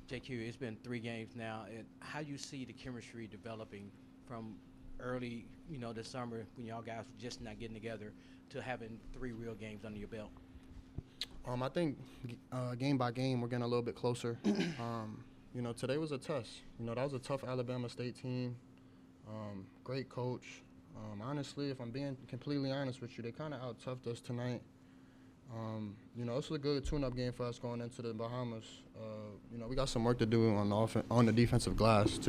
JQ, it's been 3 games now, and how you see the chemistry developing from early, this summer when y'all guys were just not getting together to having 3 real games under your belt? I think game by game we're getting a little bit closer. Today was a test. That was a tough Alabama State team. Great coach. Honestly, if I'm being completely honest with you, they kind of out-toughed us tonight. This was a good tune-up game for us going into the Bahamas. We got some work to do on the defensive glass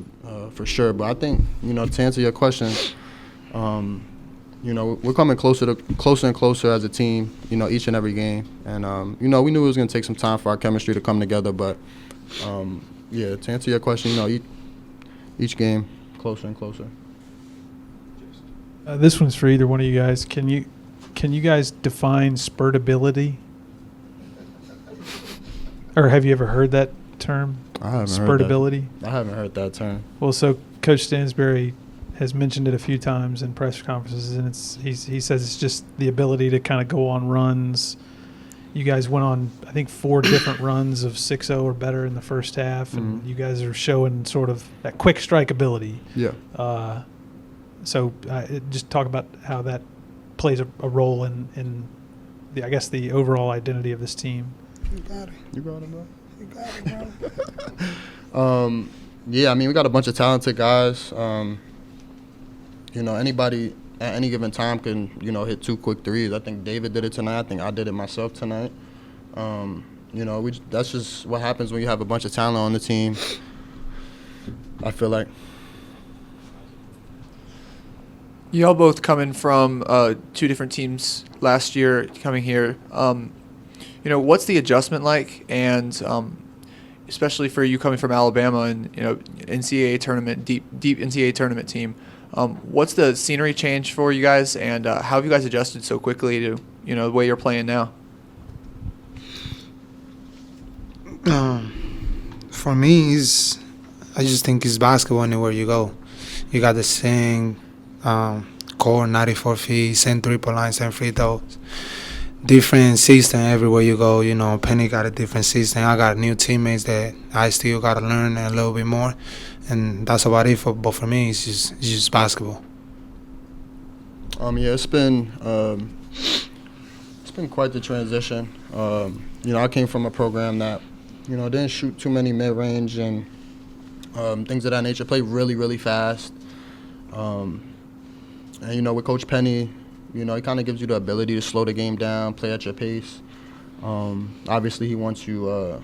for sure. But I think, to answer your question, we're coming closer and closer as a team, each and every game. And, we knew it was going to take some time for our chemistry to come together. But, to answer your question, each game closer and closer. This one's for either one of you guys. Can you guys define spurtability? Or have you ever heard that term? I haven't spurtability? I haven't heard that term. Well, so Coach Stansbury has mentioned it a few times in press conferences, and he says it's just the ability to kind of go on runs. You guys went on, I think, 4 different runs of 6-0 or better in the first half, and you guys are showing sort of that quick strike ability. Yeah. So just talk about how that plays a role in the overall identity of this team. You got it. You got it, bro. You got it, bro. We got a bunch of talented guys. Anybody at any given time can, hit 2 quick threes. I think David did it tonight. I think I did it myself tonight. That's just what happens when you have a bunch of talent on the team. I feel like. Y'all both coming from 2 different teams last year, coming here. What's the adjustment like? And especially for you coming from Alabama and NCAA tournament, deep NCAA tournament team, what's the scenery change for you guys? And how have you guys adjusted so quickly to the way you're playing now? For me, I just think it's basketball anywhere you go. You got the same core, 94 feet, same triple line, same free throws. Different system everywhere you go. Penny got a different system. I got new teammates that I still got to learn a little bit more. And that's about it. But for me, it's just basketball. It's been quite the transition. I came from a program that, didn't shoot too many mid-range and things of that nature. Played really, really fast. And with Coach Penny, he kind of gives you the ability to slow the game down, play at your pace. Obviously, he wants you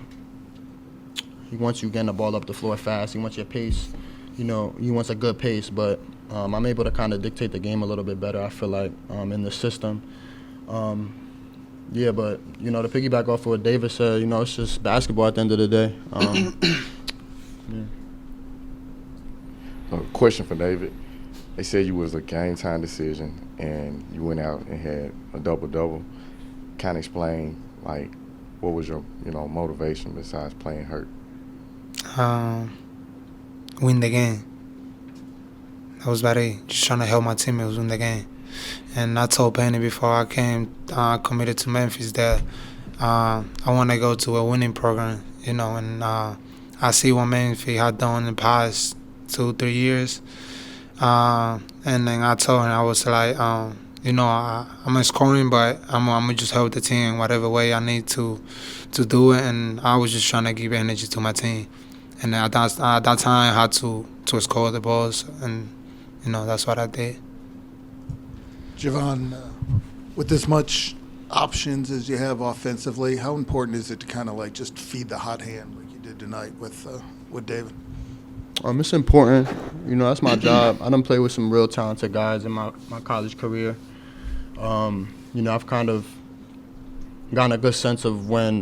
getting the ball up the floor fast. He wants your pace. He wants a good pace. But I'm able to kind of dictate the game a little bit better, I feel like, in the system. But, to piggyback off of what David said, it's just basketball at the end of the day. Question for David. They said you was a game-time decision, and you went out and had a double-double. Kind of explain, what was your, motivation besides playing hurt? Win the game. That was about it. Just trying to help my teammates win the game. And I told Penny before I came, committed to Memphis that I want to go to a winning program, and I see what Memphis had done in the past 2-3 years. And then I told him, I was like, I'm scoring, but I'm gonna just help the team whatever way I need to do it. And I was just trying to give energy to my team. And at that time, I had to score the balls, and that's what I did. Jahvon, with as much options as you have offensively, how important is it to kind of just feed the hot hand like you did tonight with David? It's important. That's my job. I done played with some real talented guys in my college career. I've kind of gotten a good sense of when,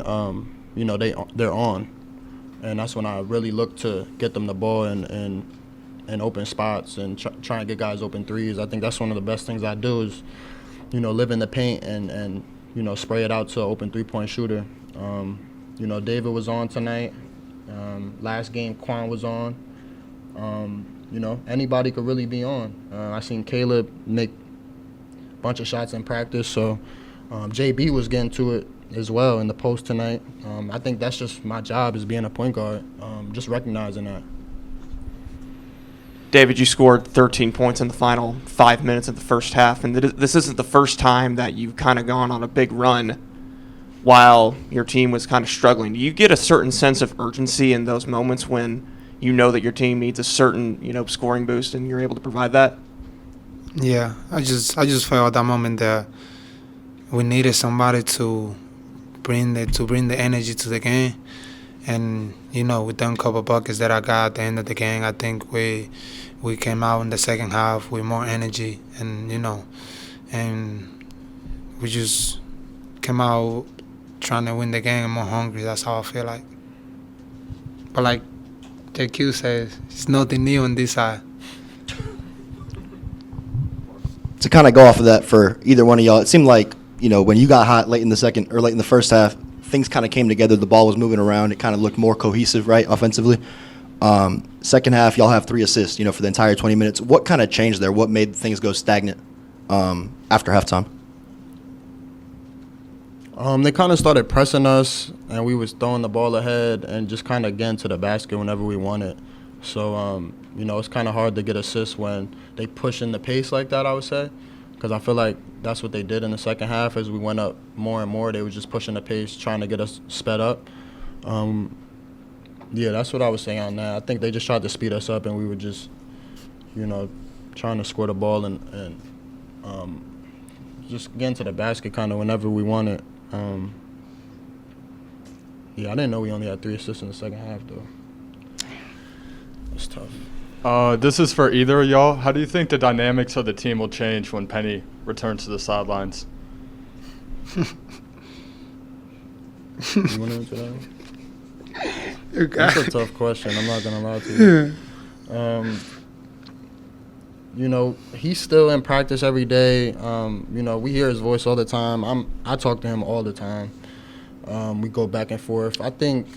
they're on. And that's when I really look to get them the ball and open spots and try and get guys open threes. I think that's one of the best things I do is, live in the paint and spray it out to an open three-point shooter. David was on tonight. Last game, Quan was on. Anybody could really be on. I seen Caleb make a bunch of shots in practice, so JB was getting to it, as well in the post tonight. I think that's just my job as being a point guard, just recognizing that. David, you scored 13 points in the final 5 minutes of the first half, and this isn't the first time that you've kind of gone on a big run while your team was kind of struggling. Do you get a certain sense of urgency in those moments when you know that your team needs a certain, scoring boost and you're able to provide that? Yeah, I just felt at that moment that we needed somebody to bring the energy to the game. And, with them couple buckets that I got at the end of the game, I think we came out in the second half with more energy and, and we just came out trying to win the game and more hungry. That's how I feel like. But like JQ says, it's nothing new on this side. To kind of go off of that for either one of y'all, it seemed like, when you got hot late in the first half, things kind of came together. The ball was moving around. It kind of looked more cohesive, right, offensively. Second half, y'all have 3 assists, for the entire 20 minutes. What kind of changed there? What made things go stagnant after halftime? They kind of started pressing us, and we was throwing the ball ahead and just kind of getting to the basket whenever we wanted. So, it's kind of hard to get assists when they push in the pace like that, I would say, because I feel like that's what they did in the second half. As we went up more and more, they were just pushing the pace, trying to get us sped up. Yeah, that's what I was saying on that. I think they just tried to speed us up, and we were just, trying to score the ball and just getting to the basket kind of whenever we wanted. Yeah, I didn't know we only had 3 assists in the second half, though. It's tough. This is for either of y'all. How do you think the dynamics of the team will change when Penny returns to the sidelines? You want to answer that one? That's a tough question. I'm not going to lie to you. He's still in practice every day. We hear his voice all the time. I talk to him all the time. We go back and forth. I think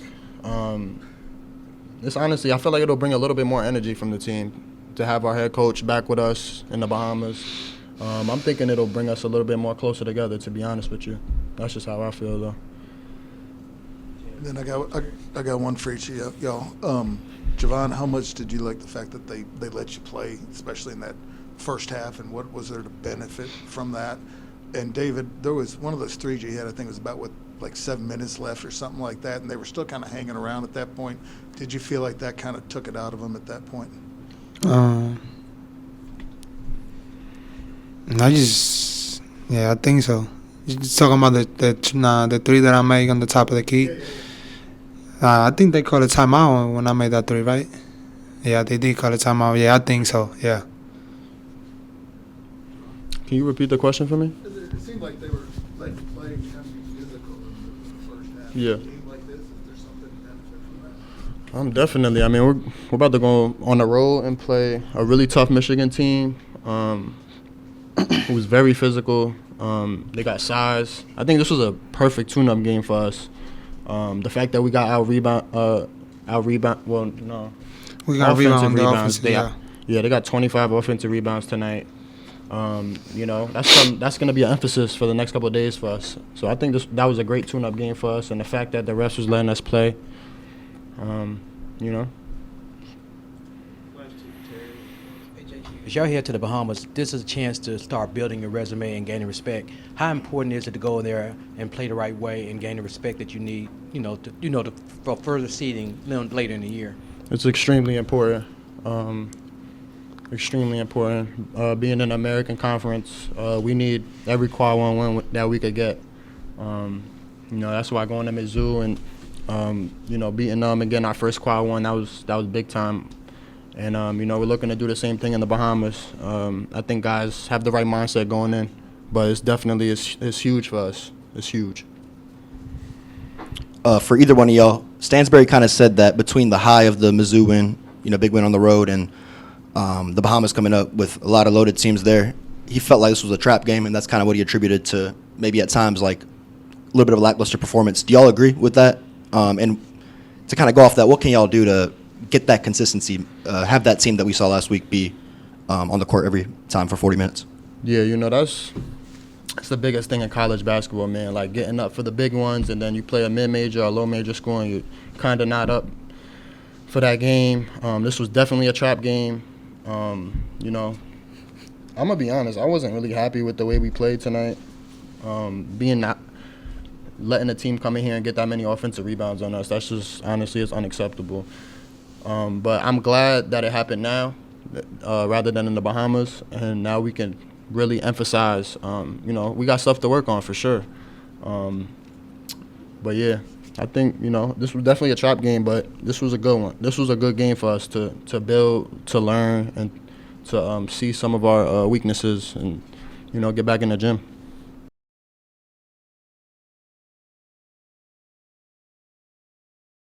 honestly, I feel like it'll bring a little bit more energy from the team to have our head coach back with us in the Bahamas. I'm thinking it'll bring us a little bit more closer together, to be honest with you. That's just how I feel, though. And then I got one for each of y'all. Jahvon, how much did you like the fact that they let you play, especially in that first half, and what was there to benefit from that? And David, there was one of those threes you had, I think it was about, 7 minutes left or something like that, and they were still kind of hanging around at that point. Did you feel like that kind of took it out of them at that point? I think so. You're just talking about the 3 that I made on the top of the key. I think they called a timeout when I made that 3, right? Yeah, they did call a timeout. Yeah, I think so. Yeah. Can you repeat the question for me? It seemed like they were playing kind of physical in the first half. Yeah. A game like this, is there something to benefit from that? Definitely. I mean, we're about to go on the road and play a really tough Michigan team who's very physical. They got size. I think this was a perfect tune-up game for us. The fact that we got out-rebound. Well, no. We got offensive rebounds. They got 25 offensive rebounds tonight. That's going to be an emphasis for the next couple of days for us. So I think that was a great tune-up game for us, and the fact that the refs was letting us play, As y'all head to the Bahamas, this is a chance to start building your resume and gaining respect. How important is it to go there and play the right way and gain the respect that you need, for further seeding later in the year? It's extremely important. Extremely important. Being in the American Conference, we need every quad one win that we could get. That's why going to Mizzou and beating them and getting our first quad one, that was big time. And we're looking to do the same thing in the Bahamas. I think guys have the right mindset going in, but it's huge for us. It's huge. For either one of y'all, Stansbury kind of said that between the high of the Mizzou win, big win on the road, and the Bahamas coming up with a lot of loaded teams there, he felt like this was a trap game, and that's kind of what he attributed to maybe at times like a little bit of a lackluster performance. Do y'all agree with that? And to kind of go off that, what can y'all do to get that consistency, have that team that we saw last week be on the court every time for 40 minutes? Yeah, it's the biggest thing in college basketball, man. Like getting up for the big ones, and then you play a mid-major or low-major school, and you're kind of not up for that game. This was definitely a trap game. You know, I'm gonna be honest. I wasn't really happy with the way we played tonight. Letting the team come in here and get that many offensive rebounds on us, that's just honestly, it's unacceptable. But I'm glad that it happened now, rather than in the Bahamas, and now we can really emphasize. You know, we got stuff to work on for sure. But yeah, I think, you know, this was definitely a trap game, but this was a good one. This was a good game for us to build, to learn, and to see some of our weaknesses and, you know, get back in the gym.